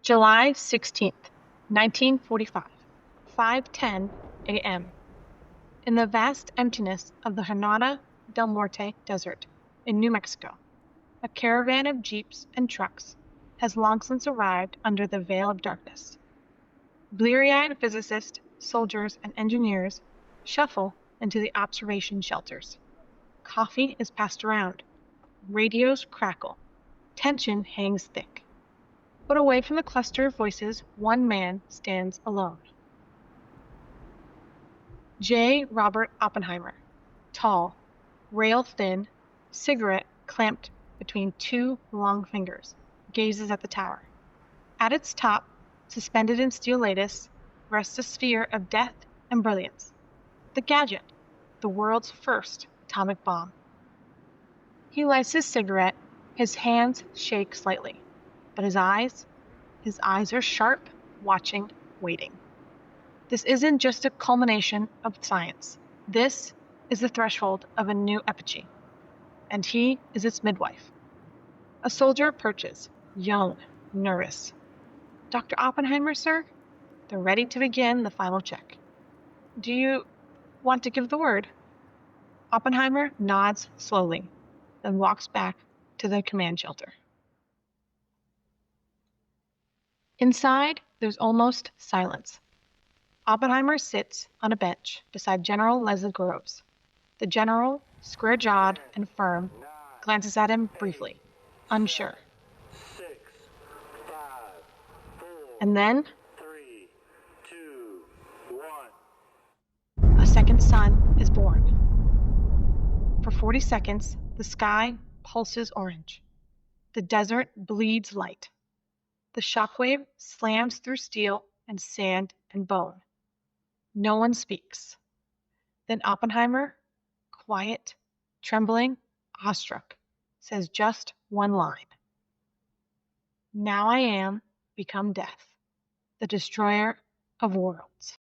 July 16th, 1945, 5:10 a.m. In the vast emptiness of the Jornada del Muerte Desert in New Mexico, a caravan of jeeps and trucks has long since arrived under the veil of darkness. Bleary-eyed physicists, soldiers, and engineers shuffle into the observation shelters. Coffee is passed around. Radios crackle. Tension hangs thick. But away from the cluster of voices, one man stands alone. J. Robert Oppenheimer, tall, rail-thin, cigarette clamped between two long fingers, gazes at the tower. At its top, suspended in steel lattice, rests a sphere of death and brilliance. The gadget, the world's first atomic bomb. He lights his cigarette, his hands shake slightly, but his eyes are sharp, watching, waiting. This isn't just a culmination of science. This is the threshold of a new epoch, and he is its midwife. A soldier approaches, young, nervous. Dr. Oppenheimer, sir? They're ready to begin the final check. Do you want to give the word? Oppenheimer nods slowly, then walks back to the command shelter. Inside, there's almost silence. Oppenheimer sits on a bench beside General Leslie Groves. The general, square-jawed and firm, glances at him briefly, unsure. 6, 5, 4, And then 3, 2, 1. a second sun is born. For 40 seconds, the sky pulses orange. The desert bleeds light. The shockwave slams through steel and sand and bone. No one speaks. Then Oppenheimer, quiet, trembling, awestruck, says just one line. Now I am become death, the destroyer of worlds.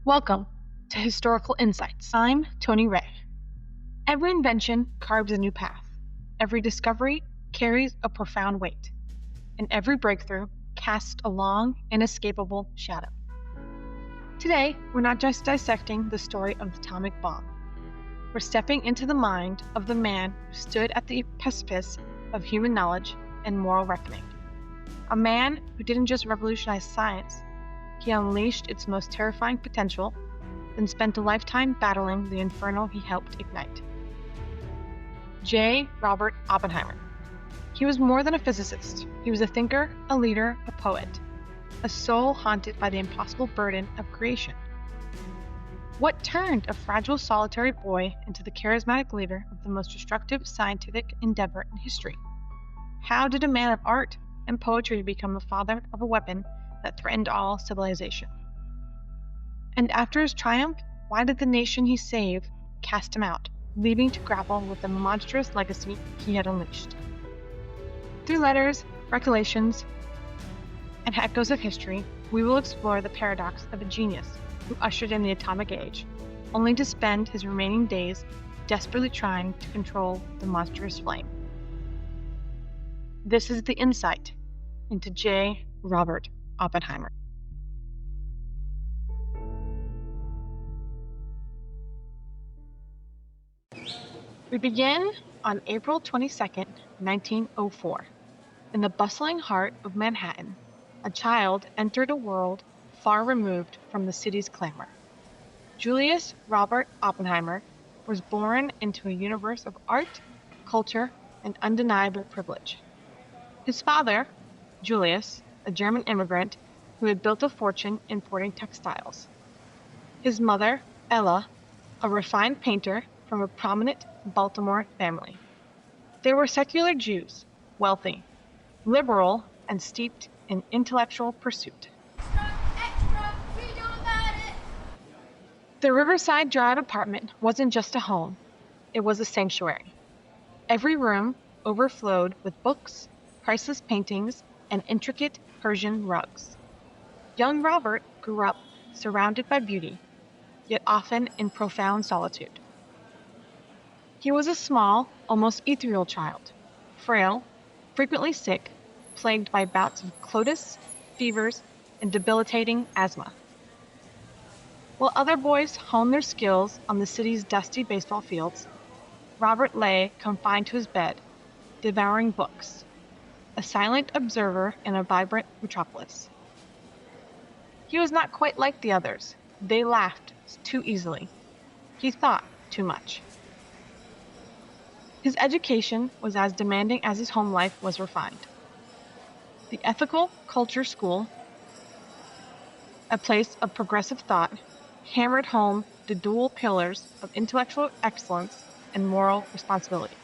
Welcome to Historical Insights. I'm Tony Ray. Every invention carves a new path. Every discovery carries a profound weight. And every breakthrough casts a long, inescapable shadow. Today, we're not just dissecting the story of the atomic bomb. We're stepping into the mind of the man who stood at the precipice of human knowledge and moral reckoning. A man who didn't just revolutionize science, he unleashed its most terrifying potential, then spent a lifetime battling the inferno he helped ignite. J. Robert Oppenheimer. He was more than a physicist. He was a thinker, a leader, a poet, a soul haunted by the impossible burden of creation. What turned a fragile, solitary boy into the charismatic leader of the most destructive scientific endeavor in history? How did a man of art and poetry become the father of a weapon that threatened all civilization? And after his triumph, why did the nation he saved cast him out, leaving to grapple with the monstrous legacy he had unleashed? Through letters, recollections, and echoes of history, we will explore the paradox of a genius who ushered in the atomic age, only to spend his remaining days desperately trying to control the monstrous flame. This is the insight into J. Robert Oppenheimer. We begin on April 22nd, 1904. In the bustling heart of Manhattan, a child entered a world far removed from the city's clamor. Julius Robert Oppenheimer was born into a universe of art, culture, and undeniable privilege. His father, Julius, a German immigrant who had built a fortune importing textiles. His mother, Ella, a refined painter from a prominent Baltimore family. They were secular Jews, wealthy, liberal, and steeped in intellectual pursuit. Extra, we do about it. The Riverside Drive apartment wasn't just a home, it was a sanctuary. Every room overflowed with books, priceless paintings, and intricate Persian rugs. Young Robert grew up surrounded by beauty, yet often in profound solitude. He was a small, almost ethereal child, frail, frequently sick, plagued by bouts of clotis, fevers, and debilitating asthma. While other boys honed their skills on the city's dusty baseball fields, Robert lay confined to his bed, devouring books, a silent observer in a vibrant metropolis. He was not quite like the others. They laughed too easily. He thought too much. His education was as demanding as his home life was refined. The Ethical Culture School, a place of progressive thought, hammered home the dual pillars of intellectual excellence and moral responsibility.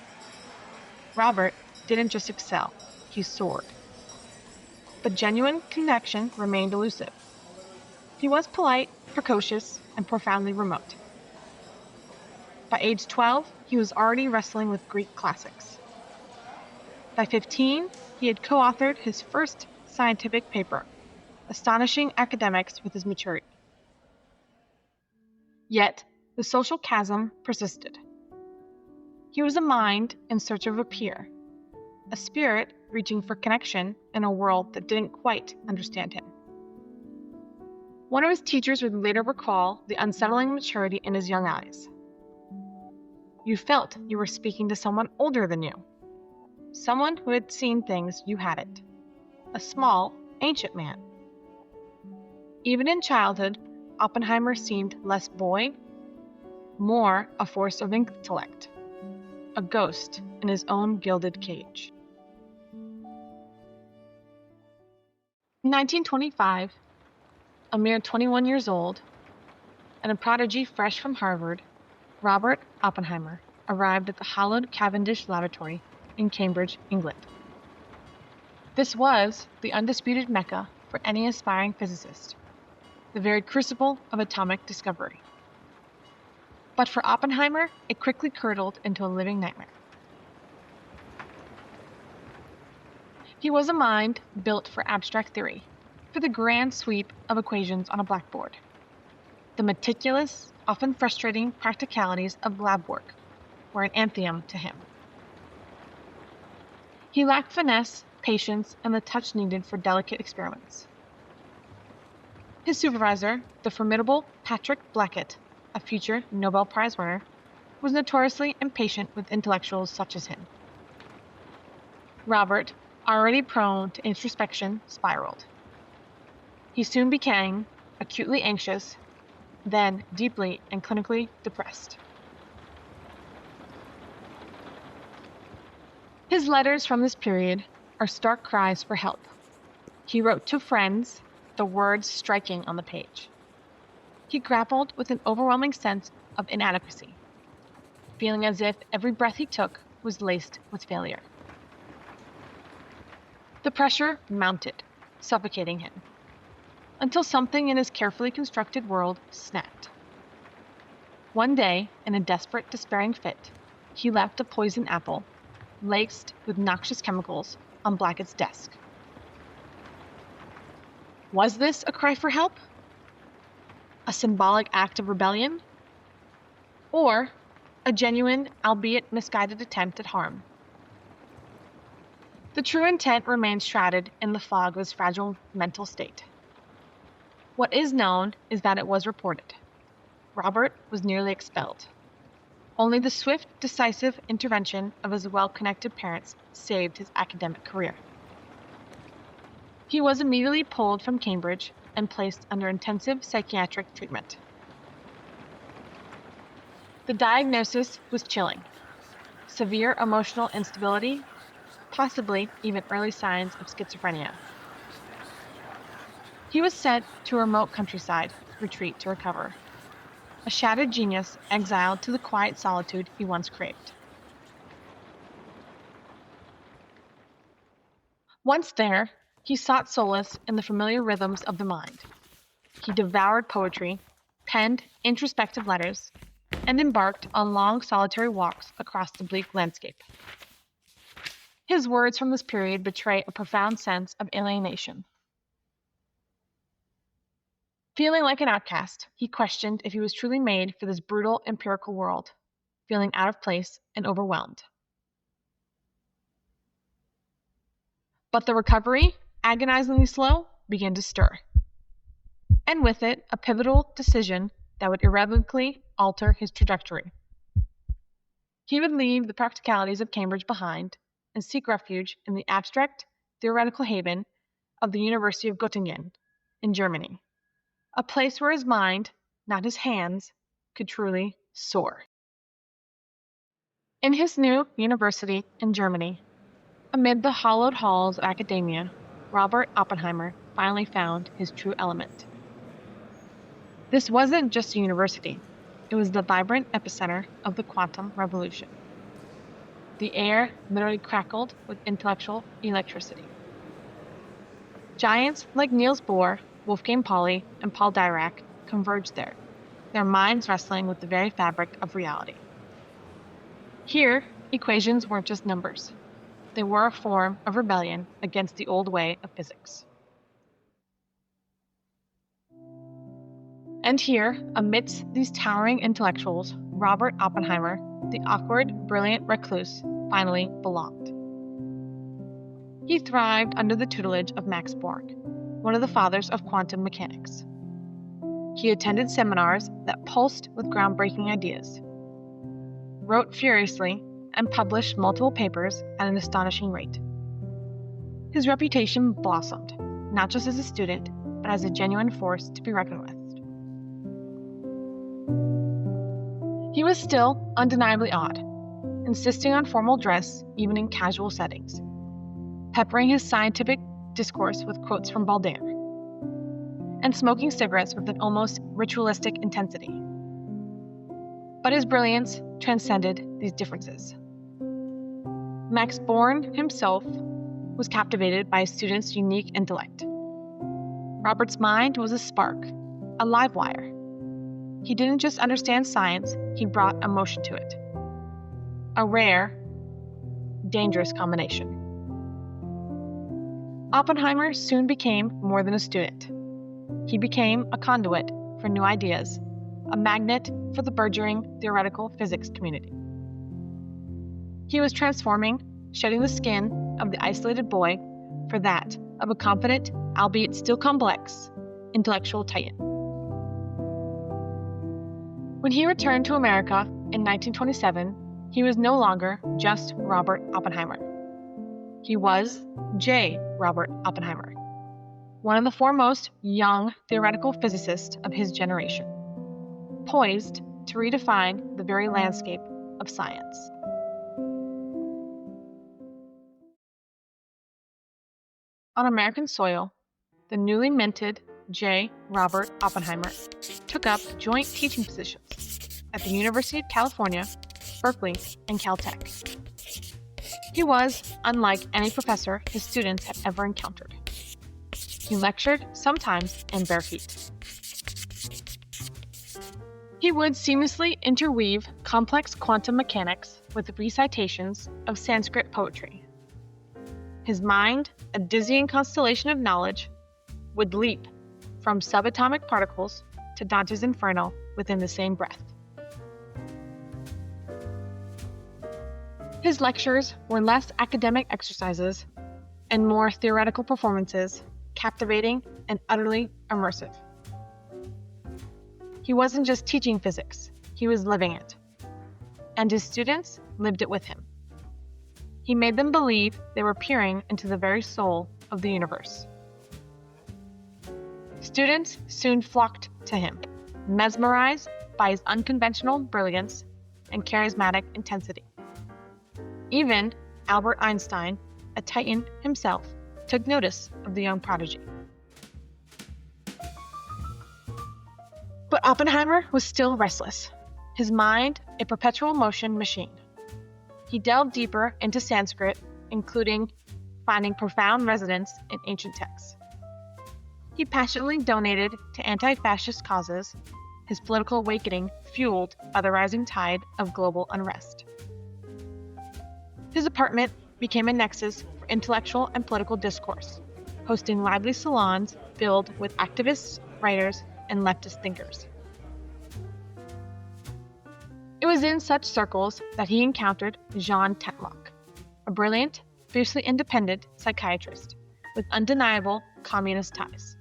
Robert didn't just excel, he soared. But genuine connection remained elusive. He was polite, precocious, and profoundly remote. By age 12, he was already wrestling with Greek classics. By 15, he had co-authored his first scientific paper, astonishing academics with his maturity. Yet, the social chasm persisted. He was a mind in search of a peer, a spirit reaching for connection in a world that didn't quite understand him. One of his teachers would later recall the unsettling maturity in his young eyes. You felt you were speaking to someone older than you, someone who had seen things you hadn't, a small, ancient man. Even in childhood, Oppenheimer seemed less boy, more a force of intellect, a ghost in his own gilded cage. In 1925, a mere 21 years old, and a prodigy fresh from Harvard, Robert Oppenheimer arrived at the hallowed Cavendish Laboratory in Cambridge, England. This was the undisputed mecca for any aspiring physicist, the very crucible of atomic discovery. But for Oppenheimer, it quickly curdled into a living nightmare. He was a mind built for abstract theory, for the grand sweep of equations on a blackboard. The meticulous, often frustrating practicalities of lab work were an anthem to him. He lacked finesse, patience, and the touch needed for delicate experiments. His supervisor, the formidable Patrick Blackett, a future Nobel Prize winner, was notoriously impatient with intellectuals such as him. Robert, already prone to introspection, spiraled. He soon became acutely anxious, then deeply and clinically depressed. His letters from this period are stark cries for help. He wrote to friends, the words striking on the page. He grappled with an overwhelming sense of inadequacy, feeling as if every breath he took was laced with failure. The pressure mounted, suffocating him, until something in his carefully constructed world snapped. One day, in a desperate, despairing fit, he left a poison apple, laced with noxious chemicals, on Blackett's desk. Was this a cry for help? A symbolic act of rebellion? Or a genuine, albeit misguided attempt at harm? The true intent remains shrouded in the fog of his fragile mental state. What is known is that it was reported. Robert was nearly expelled. Only the swift, decisive intervention of his well-connected parents saved his academic career. He was immediately pulled from Cambridge and placed under intensive psychiatric treatment. The diagnosis was chilling: severe emotional instability, possibly even early signs of schizophrenia. He was sent to a remote countryside retreat to recover, a shattered genius exiled to the quiet solitude he once craved. Once there, he sought solace in the familiar rhythms of the mind. He devoured poetry, penned introspective letters, and embarked on long solitary walks across the bleak landscape. His words from this period betray a profound sense of alienation. Feeling like an outcast, he questioned if he was truly made for this brutal empirical world. feeling out of place and overwhelmed. But the recovery, agonizingly slow, began to stir. And with it, a pivotal decision that would irrevocably alter his trajectory. He would leave the practicalities of Cambridge behind and seek refuge in the abstract, theoretical haven of the University of Göttingen in Germany, a place where his mind, not his hands, could truly soar. In his new university in Germany, amid the hallowed halls of academia, Robert Oppenheimer finally found his true element. This wasn't just a university, it was the vibrant epicenter of the quantum revolution. The air literally crackled with intellectual electricity. Giants like Niels Bohr, Wolfgang Pauli, and Paul Dirac converged there, their minds wrestling with the very fabric of reality. Here, equations weren't just numbers. They were a form of rebellion against the old way of physics. And here, amidst these towering intellectuals, Robert Oppenheimer, the awkward, brilliant recluse, finally belonged. He thrived under the tutelage of Max Born, one of the fathers of quantum mechanics. He attended seminars that pulsed with groundbreaking ideas, wrote furiously, and published multiple papers at an astonishing rate. His reputation blossomed, not just as a student, but as a genuine force to be reckoned with. He was still undeniably odd, insisting on formal dress even in casual settings, peppering his scientific discourse with quotes from Baudelaire, and smoking cigarettes with an almost ritualistic intensity. But his brilliance transcended these differences. Max Born himself was captivated by his student's unique intellect. Robert's mind was a spark, a live wire. He didn't just understand science, he brought emotion to it. A rare, dangerous combination. Oppenheimer soon became more than a student. He became a conduit for new ideas, a magnet for the burgeoning theoretical physics community. He was transforming, shedding the skin of the isolated boy for that of a confident, albeit still complex, intellectual titan. When he returned to America in 1927, he was no longer just Robert Oppenheimer. He was J. Robert Oppenheimer, one of the foremost young theoretical physicists of his generation, poised to redefine the very landscape of science. On American soil, the newly minted J. Robert Oppenheimer took up joint teaching positions at the University of California, Berkeley, and Caltech. He was unlike any professor his students had ever encountered. He lectured, sometimes in bare feet. He would seamlessly interweave complex quantum mechanics with recitations of Sanskrit poetry. His mind, a dizzying constellation of knowledge, would leap from subatomic particles to Dante's Inferno within the same breath. His lectures were less academic exercises and more theoretical performances, captivating and utterly immersive. He wasn't just teaching physics, he was living it. And his students lived it with him. He made them believe they were peering into the very soul of the universe. Students soon flocked to him, mesmerized by his unconventional brilliance and charismatic intensity. Even Albert Einstein, a titan himself, took notice of the young prodigy. But Oppenheimer was still restless, his mind a perpetual motion machine. He delved deeper into Sanskrit, including finding profound resonance in ancient texts. He passionately donated to anti-fascist causes, his political awakening fueled by the rising tide of global unrest. His apartment became a nexus for intellectual and political discourse, hosting lively salons filled with activists, writers, and leftist thinkers. It was in such circles that he encountered Jean Tetlock, a brilliant, fiercely independent psychiatrist with undeniable communist ties.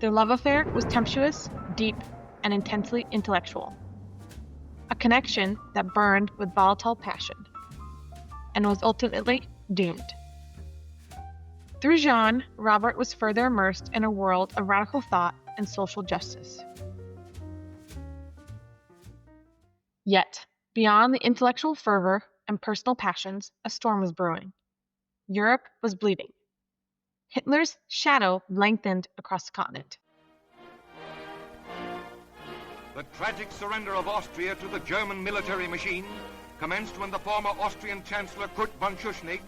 Their love affair was tempestuous, deep, and intensely intellectual. A connection that burned with volatile passion and was ultimately doomed. Through Jean, Robert was further immersed in a world of radical thought and social justice. Yet, beyond the intellectual fervor and personal passions, a storm was brewing. Europe was bleeding. Hitler's shadow lengthened across the continent. The tragic surrender of Austria to the German military machine commenced when the former Austrian Chancellor Kurt von Schuschnigg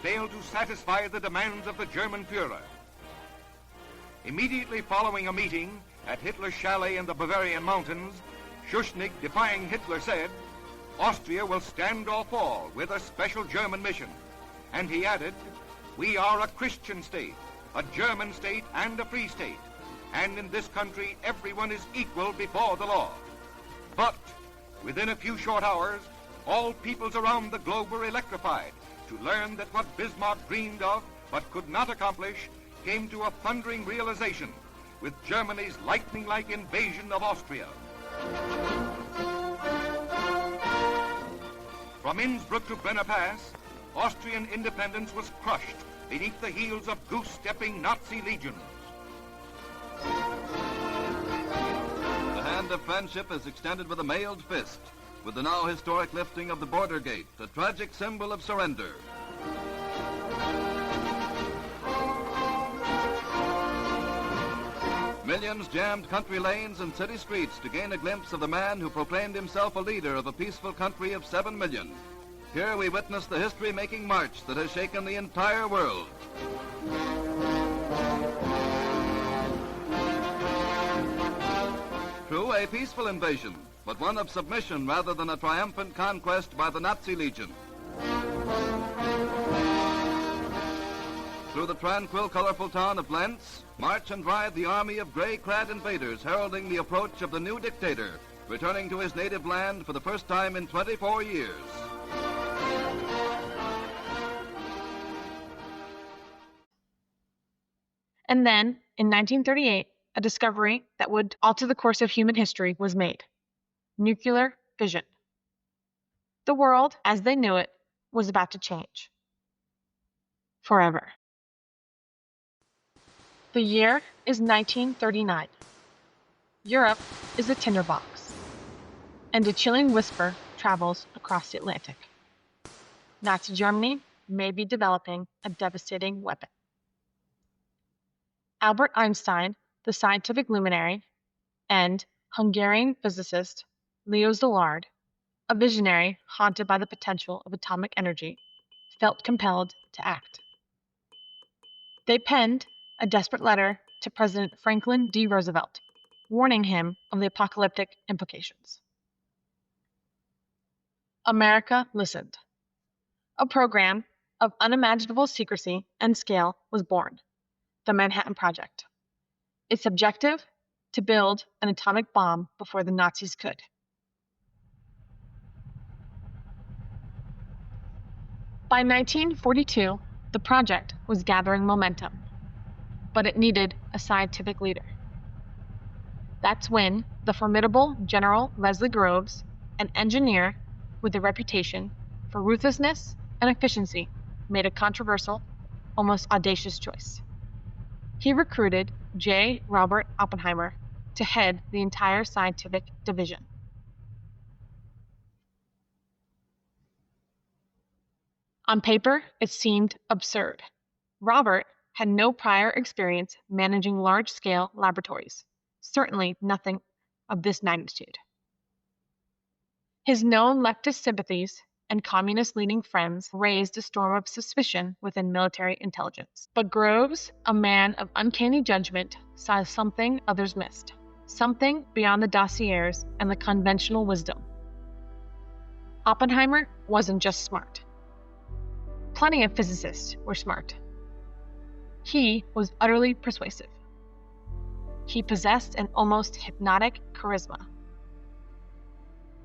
failed to satisfy the demands of the German Führer. Immediately following a meeting at Hitler's chalet in the Bavarian mountains, Schuschnigg, defying Hitler, said, "Austria will stand or fall with a special German mission." And he added, "We are a Christian state, a German state, and a free state. And in this country, everyone is equal before the law." But within a few short hours, all peoples around the globe were electrified to learn that what Bismarck dreamed of but could not accomplish came to a thundering realization with Germany's lightning-like invasion of Austria. From Innsbruck to Brenner Pass, Austrian independence was crushed beneath the heels of goose-stepping Nazi legions. The hand of friendship is extended with a mailed fist, with the now historic lifting of the border gate, a tragic symbol of surrender. Millions jammed country lanes and city streets to gain a glimpse of the man who proclaimed himself a leader of a peaceful country of 7 million. Here we witness the history-making march that has shaken the entire world. True, a peaceful invasion, but one of submission rather than a triumphant conquest by the Nazi Legion. Through the tranquil, colorful town of Lentz, march and ride the army of gray-clad invaders heralding the approach of the new dictator, returning to his native land for the first time in 24 years. And then, in 1938, a discovery that would alter the course of human history was made: nuclear fission. The world, as they knew it, was about to change. Forever. The year is 1939. Europe is a tinderbox, and a chilling whisper travels across the Atlantic. Nazi Germany may be developing a devastating weapon. Albert Einstein, the scientific luminary, and Hungarian physicist Leo Szilard, a visionary haunted by the potential of atomic energy, felt compelled to act. They penned a desperate letter to President Franklin D. Roosevelt, warning him of the apocalyptic implications. America listened. A program of unimaginable secrecy and scale was born: the Manhattan Project. Its objective: to build an atomic bomb before the Nazis could. By 1942, the project was gathering momentum, but it needed a scientific leader. That's when the formidable General Leslie Groves, an engineer with a reputation for ruthlessness and efficiency, made a controversial, almost audacious choice. He recruited J. Robert Oppenheimer to head the entire scientific division. On paper, it seemed absurd. Robert had no prior experience managing large-scale laboratories, certainly nothing of this magnitude. His known leftist sympathies and communist-leaning friends raised a storm of suspicion within military intelligence. But Groves, a man of uncanny judgment, saw something others missed, something beyond the dossiers and the conventional wisdom. Oppenheimer wasn't just smart. Plenty of physicists were smart. He was utterly persuasive. He possessed an almost hypnotic charisma.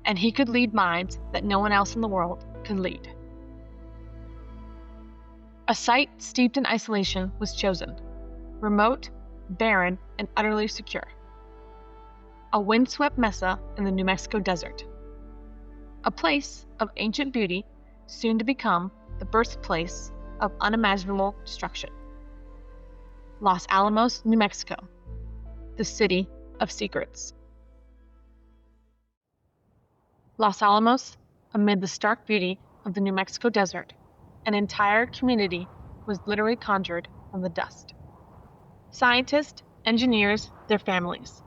and he could lead minds that no one else in the world could lead. A site steeped in isolation was chosen, remote, barren, and utterly secure. A windswept mesa in the New Mexico desert. A place of ancient beauty, soon to become the birthplace of unimaginable destruction. Los Alamos, New Mexico, the city of secrets. Los Alamos, amid the stark beauty of the New Mexico desert, an entire community was literally conjured from the dust. Scientists, engineers, their families,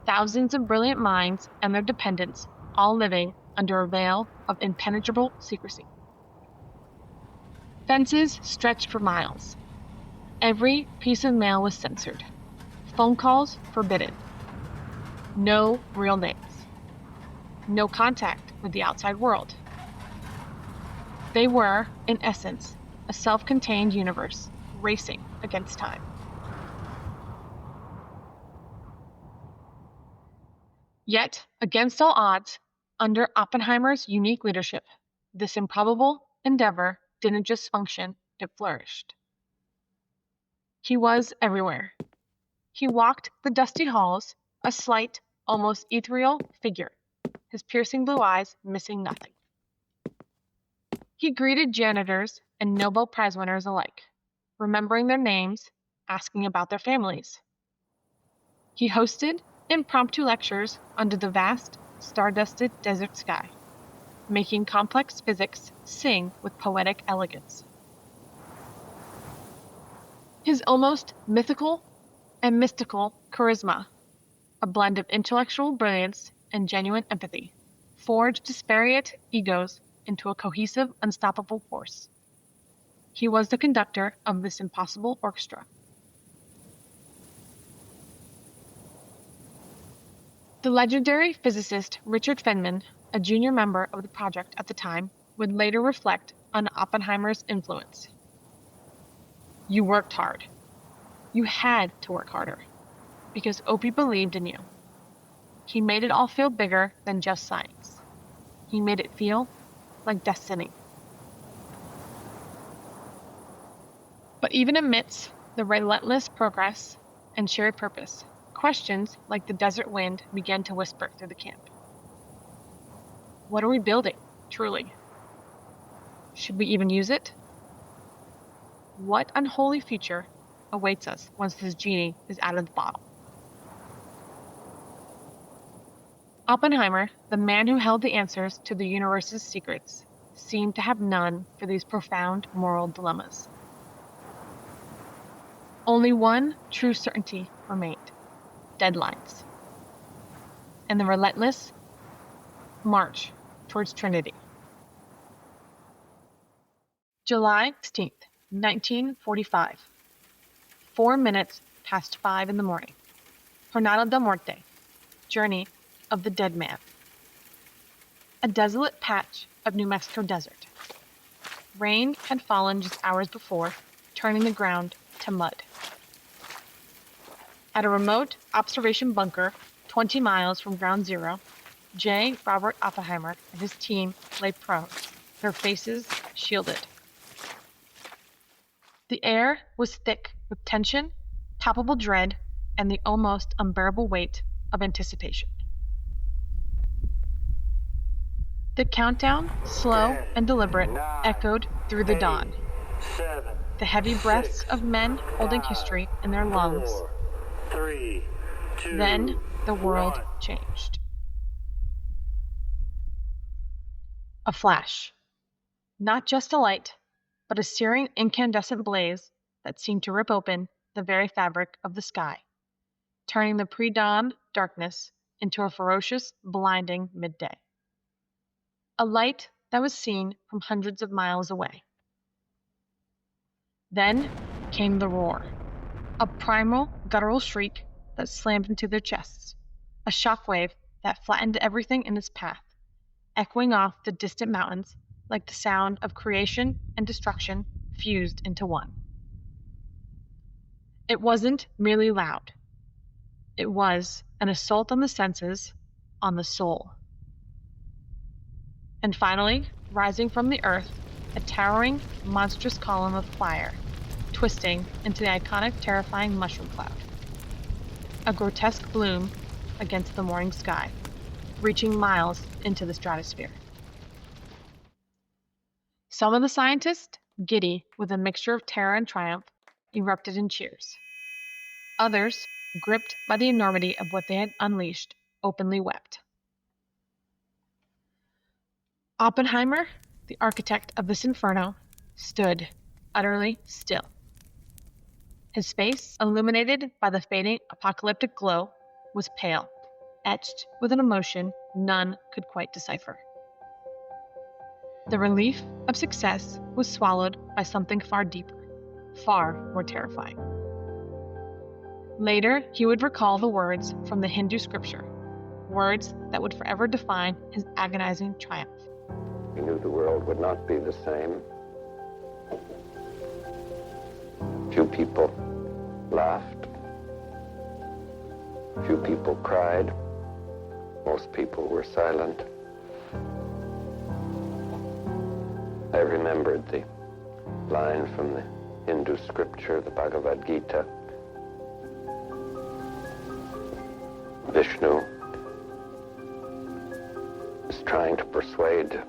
thousands of brilliant minds and their dependents, all living under a veil of impenetrable secrecy. Fences stretched for miles. Every piece of mail was censored. Phone calls forbidden. No real names. No contact with the outside world. They were, in essence, a self-contained universe racing against time. Yet, against all odds, under Oppenheimer's unique leadership, this improbable endeavor didn't just function, it flourished. He was everywhere. He walked the dusty halls, a slight, almost ethereal figure, his piercing blue eyes missing nothing. He greeted janitors and Nobel Prize winners alike, remembering their names, asking about their families. He hosted impromptu lectures under the vast, star-dusted desert sky, making complex physics sing with poetic elegance. His almost mythical and mystical charisma, a blend of intellectual brilliance and genuine empathy, forged disparate egos into a cohesive, unstoppable force. He was the conductor of this impossible orchestra. The legendary physicist Richard Feynman, a junior member of the project at the time, would later reflect on Oppenheimer's influence. You worked hard. You had to work harder, because Opie believed in you. He made it all feel bigger than just science. He made it feel like destiny. But even amidst the relentless progress and shared purpose, questions like the desert wind began to whisper through the camp. What are we building, truly? Should we even use it? What unholy future awaits us once this genie is out of the bottle? Oppenheimer, the man who held the answers to the universe's secrets, seemed to have none for these profound moral dilemmas. Only one true certainty remained: deadlines, and the relentless march towards Trinity. July 16th, 1945. 4 minutes past 5 in the morning. Jornada de Muerte, Journey of the Dead Man. A desolate patch of New Mexico desert. Rain had fallen just hours before, turning the ground to mud. At a remote observation bunker 20 miles from Ground Zero, J. Robert Oppenheimer and his team lay prone, their faces shielded. The air was thick with tension, palpable dread, and the almost unbearable weight of anticipation. The countdown, slow and deliberate, echoed through the dawn. 7, The heavy breaths of men holding history in their lungs. 4, 3, 2, Then the world 1. changed. A flash. Not just a light, but a searing incandescent blaze that seemed to rip open the very fabric of the sky, turning the pre-dawn darkness into a ferocious, blinding midday. A light that was seen from hundreds of miles away. Then came the roar, a primal, guttural shriek that slammed into their chests, a shockwave that flattened everything in its path, echoing off the distant mountains like the sound of creation and destruction fused into one. It wasn't merely loud. It was an assault on the senses, on the soul. And finally, rising from the earth, a towering, monstrous column of fire, twisting into the iconic, terrifying mushroom cloud. A grotesque bloom against the morning sky, reaching miles into the stratosphere. Some of the scientists, giddy with a mixture of terror and triumph, erupted in cheers. Others, gripped by the enormity of what they had unleashed, openly wept. Oppenheimer, the architect of this inferno, stood utterly still. His face, illuminated by the fading apocalyptic glow, was pale, etched with an emotion none could quite decipher. The relief of success was swallowed by something far deeper, far more terrifying. Later, he would recall the words from the Hindu scripture, words that would forever define his agonizing triumph. He knew the world would not be the same. Few people laughed. Few people cried. Most people were silent. I remembered the line from the Hindu scripture, the Bhagavad Gita. Vishnu is trying to persuade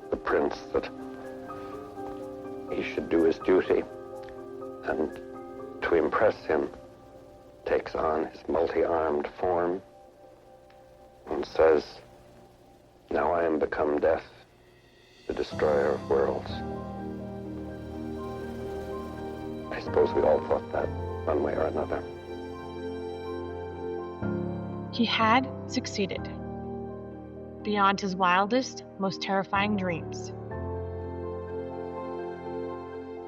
the prince that he should do his duty, and to impress him takes on his multi-armed form and says, "Now I am become death, the destroyer of worlds." I suppose we all thought that one way or another. He had succeeded, beyond his wildest, most terrifying dreams.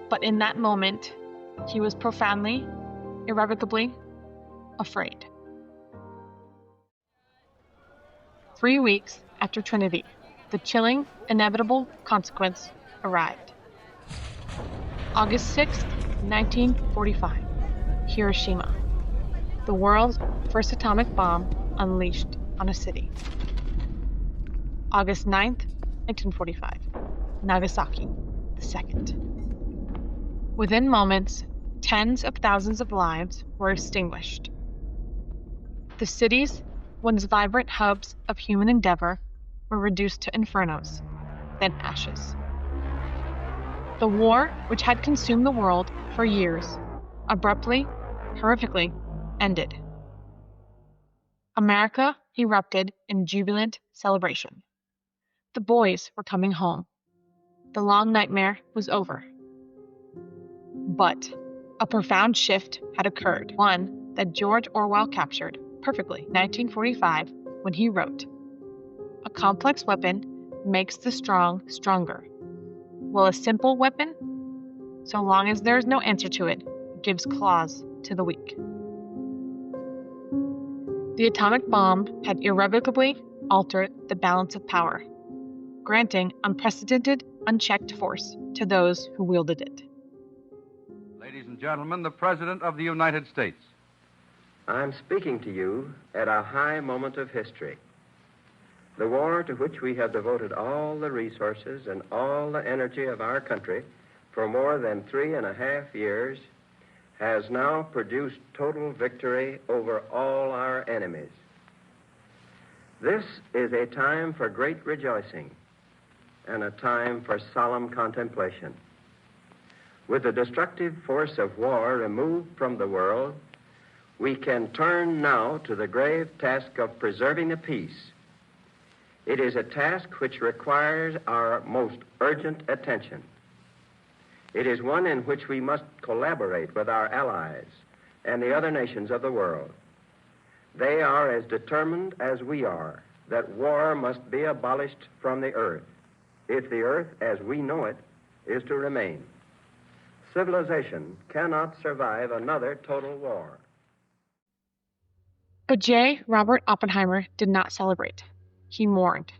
But in that moment, he was profoundly, irrevocably afraid. 3 weeks after Trinity, the chilling, inevitable consequence arrived. August 6, 1945, Hiroshima. The world's first atomic bomb unleashed on a city. August 9th, 1945, Nagasaki, the second. Within moments, tens of thousands of lives were extinguished. The cities, once vibrant hubs of human endeavor, were reduced to infernos, then ashes. The war, which had consumed the world for years, abruptly, horrifically, ended. America erupted in jubilant celebration. The boys were coming home. The long nightmare was over. But a profound shift had occurred, one that George Orwell captured perfectly in 1945 when he wrote, "A complex weapon makes the strong stronger, while a simple weapon, so long as there is no answer to it, gives claws to the weak." The atomic bomb had irrevocably altered the balance of power, granting unprecedented, unchecked force to those who wielded it. Ladies and gentlemen, the President of the United States. I'm speaking to you at a high moment of history. The war to which we have devoted all the resources and all the energy of our country for more than 3.5 years has now produced total victory over all our enemies. This is a time for great rejoicing and a time for solemn contemplation. With the destructive force of war removed from the world, we can turn now to the grave task of preserving the peace. It is a task which requires our most urgent attention. It is one in which we must collaborate with our allies and the other nations of the world. They are as determined as we are that war must be abolished from the earth, if the earth as we know it is to remain. Civilization cannot survive another total war. But J. Robert Oppenheimer did not celebrate. He mourned.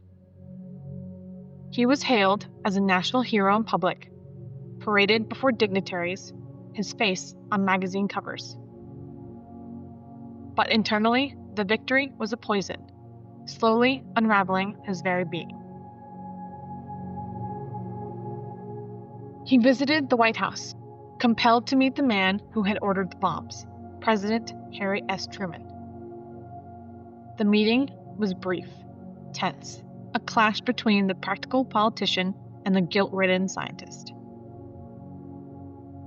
He was hailed as a national hero in public, paraded before dignitaries, his face on magazine covers. But internally, the victory was a poison, slowly unraveling his very being. He visited the White House, compelled to meet the man who had ordered the bombs, President Harry S. Truman. The meeting was brief, tense, a clash between the practical politician and the guilt-ridden scientist.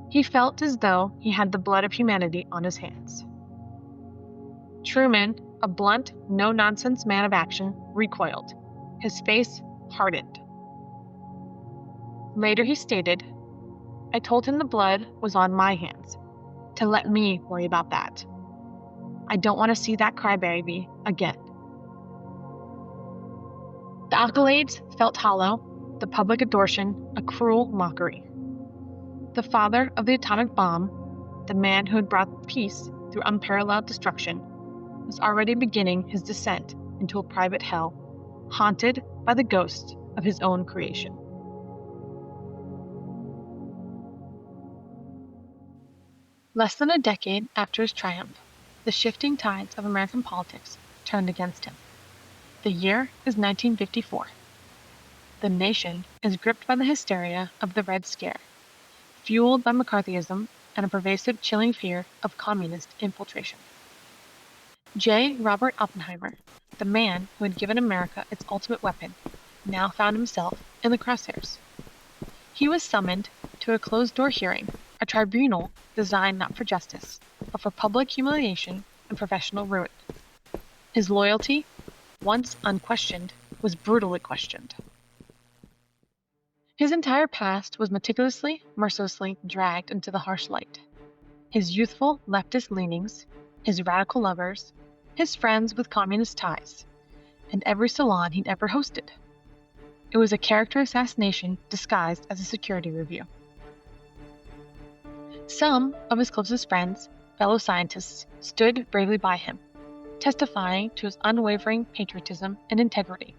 He felt as though he had the blood of humanity on his hands. Truman, a blunt, no-nonsense man of action, recoiled. His face hardened. Later he stated, "I told him the blood was on my hands, to let me worry about that. I don't want to see that crybaby again." The accolades felt hollow, the public adoration a cruel mockery. The father of the atomic bomb, the man who had brought peace through unparalleled destruction, was already beginning his descent into a private hell, haunted by the ghosts of his own creation. Less than a decade after his triumph, the shifting tides of American politics turned against him. The year is 1954. The nation is gripped by the hysteria of the Red Scare, fueled by McCarthyism and a pervasive, chilling fear of communist infiltration. J. Robert Oppenheimer, the man who had given America its ultimate weapon, now found himself in the crosshairs. He was summoned to a closed-door hearing, a tribunal designed not for justice, but for public humiliation and professional ruin. His loyalty, once unquestioned, was brutally questioned. His entire past was meticulously, mercilessly dragged into the harsh light. His youthful leftist leanings, his radical lovers, his friends with communist ties, and every salon he'd ever hosted. It was a character assassination disguised as a security review. Some of his closest friends, fellow scientists, stood bravely by him, testifying to his unwavering patriotism and integrity.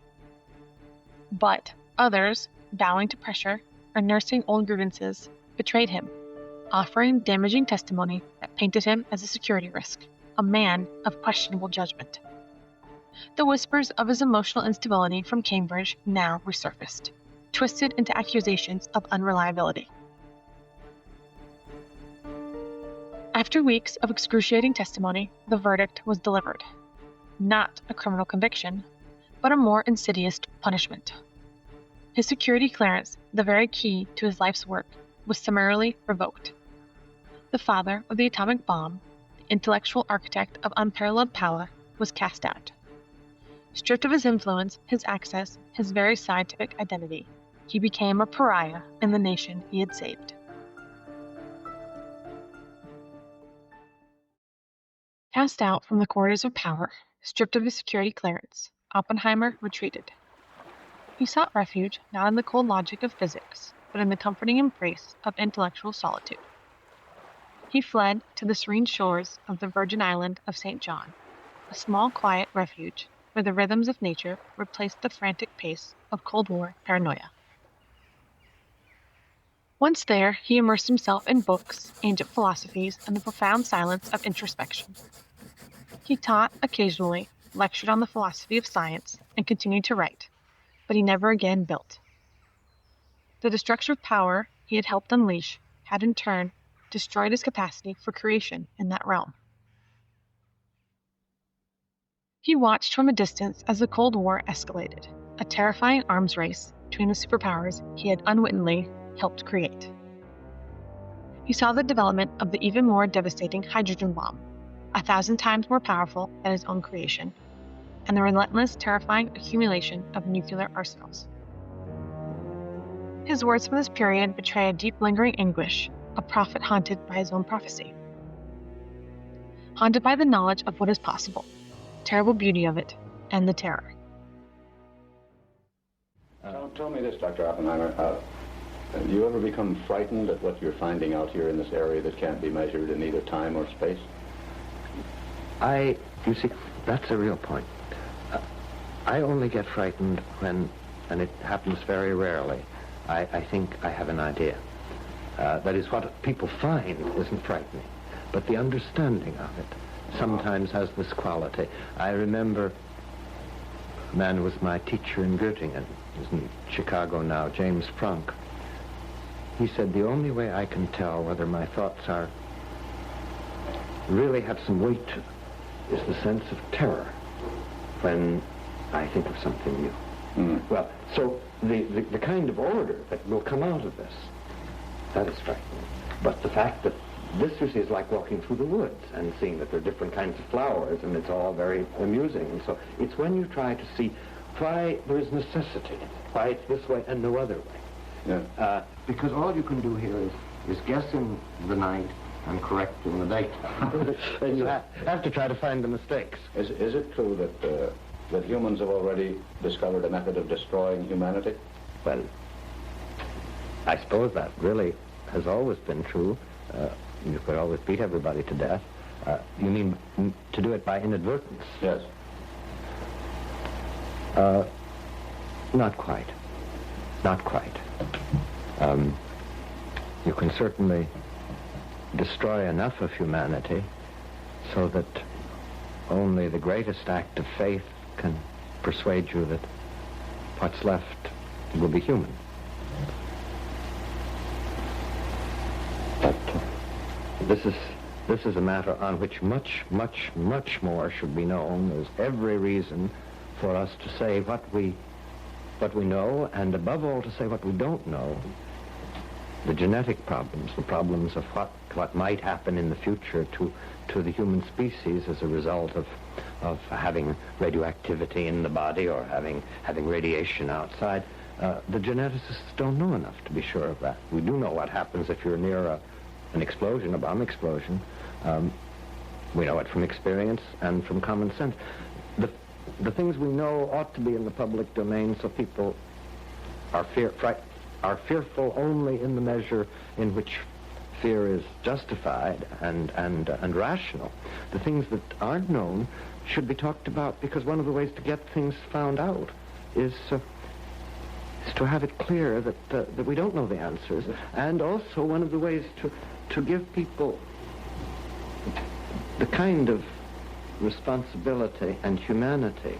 But others, bowing to pressure or nursing old grievances, betrayed him, offering damaging testimony that painted him as a security risk, a man of questionable judgment. The whispers of his emotional instability from Cambridge now resurfaced, twisted into accusations of unreliability. After weeks of excruciating testimony, the verdict was delivered. Not a criminal conviction, but a more insidious punishment. His security clearance, the very key to his life's work, was summarily revoked. The father of the atomic bomb, the intellectual architect of unparalleled power, was cast out. Stripped of his influence, his access, his very scientific identity, he became a pariah in the nation he had saved. Cast out from the corridors of power, stripped of his security clearance, Oppenheimer retreated. He sought refuge not in the cold logic of physics, but in the comforting embrace of intellectual solitude. He fled to the serene shores of the Virgin Island of St. John, a small, quiet refuge where the rhythms of nature replaced the frantic pace of Cold War paranoia. Once there, he immersed himself in books, ancient philosophies, and the profound silence of introspection. He taught occasionally, lectured on the philosophy of science, and continued to write, but he never again built. The destructive power he had helped unleash had in turn destroyed his capacity for creation in that realm. He watched from a distance as the Cold War escalated, a terrifying arms race between the superpowers he had unwittingly helped create. He saw the development of the even more devastating hydrogen bomb, 1,000 times more powerful than his own creation, and the relentless, terrifying accumulation of nuclear arsenals. His words from this period betray a deep, lingering anguish, a prophet haunted by his own prophecy. Haunted by the knowledge of what is possible, terrible beauty of it, and the terror. Tell me this, Dr. Oppenheimer. Do you ever become frightened at what you're finding out here in this area that can't be measured in either time or space? You see, that's a real point. I only get frightened when, and it happens very rarely, I think I have an idea. That is, what people find isn't frightening, but the understanding of it sometimes has this quality. I remember a man who was my teacher in Göttingen, who's in Chicago now, James Franck. he said, the only way I can tell whether my thoughts are really have some weight to them is the sense of terror when I think of something new. Mm. Well, so the kind of order that will come out of this, that is frightening. But the fact that this is like walking through the woods and seeing that there are different kinds of flowers, and it's all very amusing. And so it's when you try to see why there is necessity, why it's this way and no other way. Yeah. Because all you can do here is guess in the night and correct in the daytime. And you have to try to find the mistakes. Is it true that humans have already discovered a method of destroying humanity? Well, I suppose that really has always been true. You could always beat everybody to death. You mean to do it by inadvertence? Yes. Not quite. Not quite. You can certainly destroy enough of humanity so that only the greatest act of faith can persuade you that what's left will be human. But this is a matter on which much, much, much more should be known. There's every reason for us to say what we know, and above all to say what we don't know. The genetic problems, the problems of what might happen in the future to the human species as a result of having radioactivity in the body or having radiation outside. The geneticists don't know enough to be sure of that. We do know what happens if you're near an explosion, a bomb explosion. We know it from experience and from common sense. The things we know ought to be in the public domain, so people are fearful only in the measure in which fear is justified and rational. The things that aren't known should be talked about, because one of the ways to get things found out is to have it clear that we don't know the answers, and also one of the ways to give people the kind of responsibility and humanity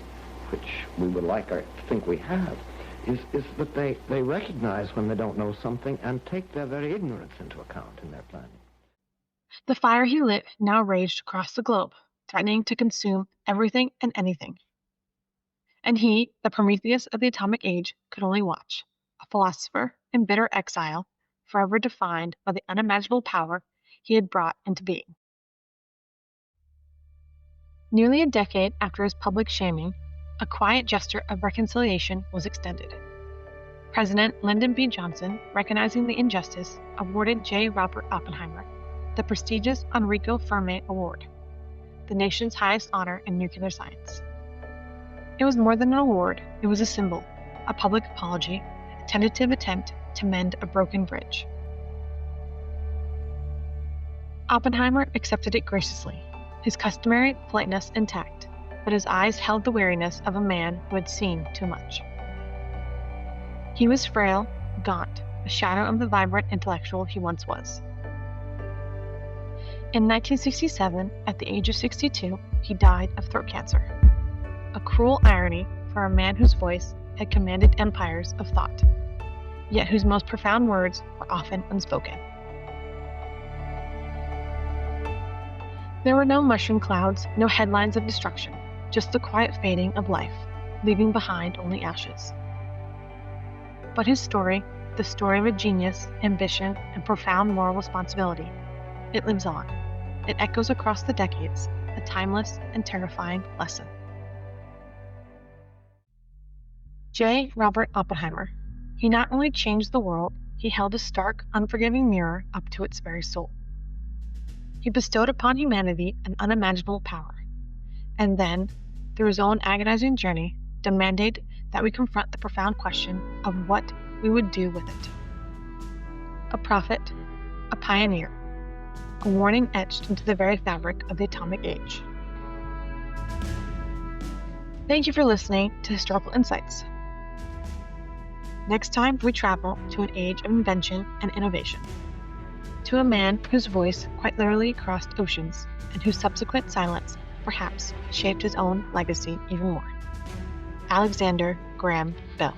which we would like to think we have is that they recognize when they don't know something and take their very ignorance into account in their planning. The fire he lit now raged across the globe, threatening to consume everything and anything. And he, the Prometheus of the atomic age, could only watch, a philosopher in bitter exile, forever defined by the unimaginable power he had brought into being. Nearly a decade after his public shaming, a quiet gesture of reconciliation was extended. President Lyndon B. Johnson, recognizing the injustice, awarded J. Robert Oppenheimer the prestigious Enrico Fermi Award, the nation's highest honor in nuclear science. It was more than an award, it was a symbol, a public apology, a tentative attempt to mend a broken bridge. Oppenheimer accepted it graciously, his customary politeness intact, but his eyes held the weariness of a man who had seen too much. He was frail, gaunt, a shadow of the vibrant intellectual he once was. In 1967, at the age of 62, he died of throat cancer. A cruel irony for a man whose voice had commanded empires of thought, yet whose most profound words were often unspoken. There were no mushroom clouds, no headlines of destruction, just the quiet fading of life, leaving behind only ashes. But his story, the story of a genius, ambition, and profound moral responsibility, it lives on. It echoes across the decades, a timeless and terrifying lesson. J. Robert Oppenheimer. He not only changed the world, he held a stark, unforgiving mirror up to its very soul. He bestowed upon humanity an unimaginable power, and then, through his own agonizing journey, demanded that we confront the profound question of what we would do with it. A prophet, a pioneer, a warning etched into the very fabric of the atomic age. Thank you for listening to Historical Insights. Next time, we travel to an age of invention and innovation, to a man whose voice quite literally crossed oceans, and whose subsequent silence perhaps shaped his own legacy even more. Alexander Graham Bell.